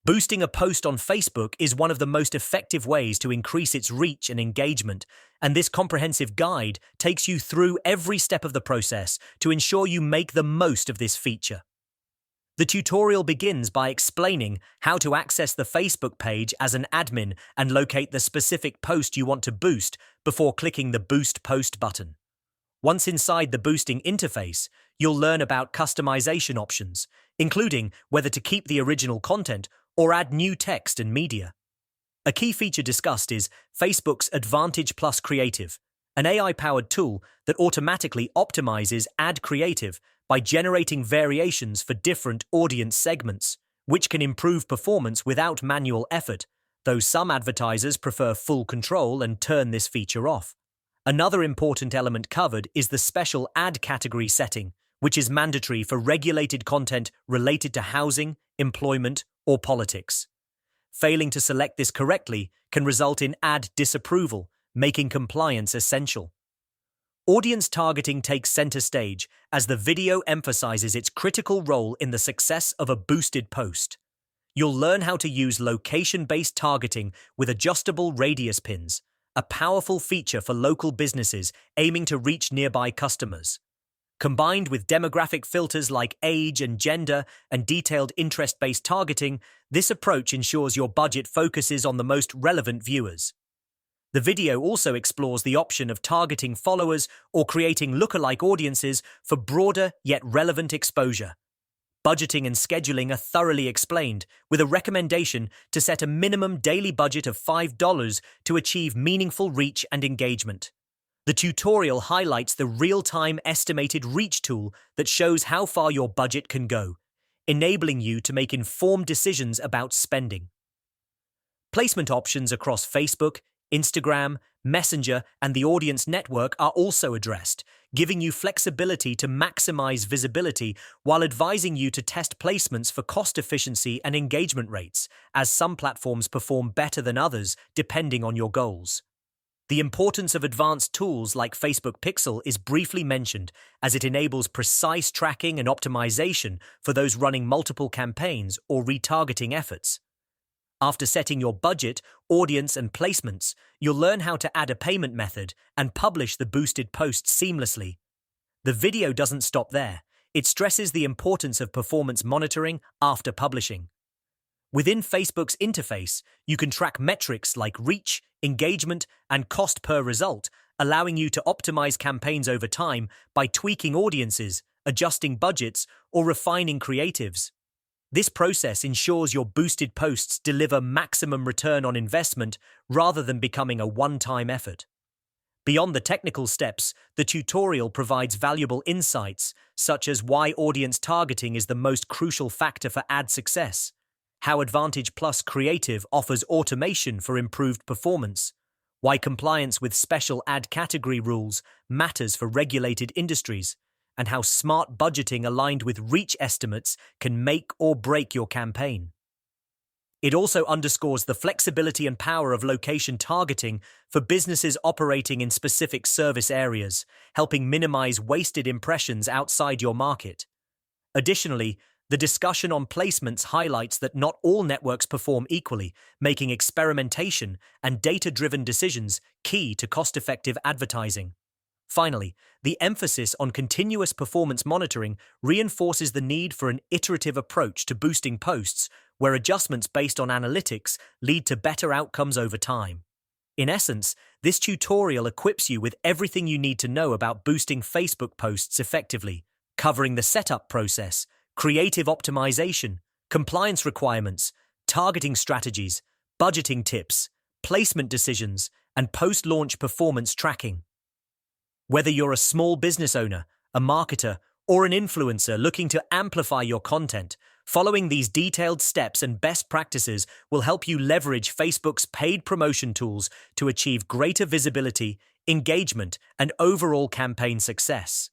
Boosting a post on Facebook is one of the most effective ways to increase its reach and engagement, and this comprehensive guide takes you through every step of the process to ensure you make the most of this feature. The tutorial begins by explaining how to access the Facebook page as an admin and locate the specific post you want to boost before clicking the Boost Post button. Once inside the boosting interface, you'll learn about customization options, including whether to keep the original content or add new text and media. A key feature discussed is Facebook's Advantage Plus Creative, an AI-powered tool that automatically optimizes ad creative by generating variations for different audience segments, which can improve performance without manual effort, though some advertisers prefer full control and turn this feature off. Another important element covered is the special ad category setting, which is mandatory for regulated content related to housing, employment, or politics. Failing to select this correctly can result in ad disapproval, making compliance essential. Audience targeting takes center stage as the video emphasizes its critical role in the success of a boosted post. You'll learn how to use location-based targeting with adjustable radius pins, a powerful feature for local businesses aiming to reach nearby customers. Combined with demographic filters like age and gender and detailed interest-based targeting, this approach ensures your budget focuses on the most relevant viewers. The video also explores the option of targeting followers or creating lookalike audiences for broader yet relevant exposure. Budgeting and scheduling are thoroughly explained, with a recommendation to set a minimum daily budget of $5 to achieve meaningful reach and engagement. The tutorial highlights the real-time estimated reach tool that shows how far your budget can go, enabling you to make informed decisions about spending. Placement options across Facebook, Instagram, Messenger, and the Audience Network are also addressed, giving you flexibility to maximize visibility while advising you to test placements for cost efficiency and engagement rates, as some platforms perform better than others depending on your goals. The importance of advanced tools like Facebook Pixel is briefly mentioned, as it enables precise tracking and optimization for those running multiple campaigns or retargeting efforts. After setting your budget, audience, and placements, you'll learn how to add a payment method and publish the boosted post seamlessly. The video doesn't stop there. It stresses the importance of performance monitoring after publishing. Within Facebook's interface, you can track metrics like reach, engagement, and cost per result, allowing you to optimize campaigns over time by tweaking audiences, adjusting budgets, or refining creatives. This process ensures your boosted posts deliver maximum return on investment rather than becoming a one-time effort. Beyond the technical steps, the tutorial provides valuable insights, such as why audience targeting is the most crucial factor for ad success, how Advantage Plus Creative offers automation for improved performance, why compliance with special ad category rules matters for regulated industries, and how smart budgeting aligned with reach estimates can make or break your campaign. It also underscores the flexibility and power of location targeting for businesses operating in specific service areas, helping minimize wasted impressions outside your market. Additionally, the discussion on placements highlights that not all networks perform equally, making experimentation and data-driven decisions key to cost-effective advertising. Finally, the emphasis on continuous performance monitoring reinforces the need for an iterative approach to boosting posts, where adjustments based on analytics lead to better outcomes over time. In essence, this tutorial equips you with everything you need to know about boosting Facebook posts effectively, covering the setup process, creative optimization, compliance requirements, targeting strategies, budgeting tips, placement decisions, and post-launch performance tracking. Whether you're a small business owner, a marketer, or an influencer looking to amplify your content, following these detailed steps and best practices will help you leverage Facebook's paid promotion tools to achieve greater visibility, engagement, and overall campaign success.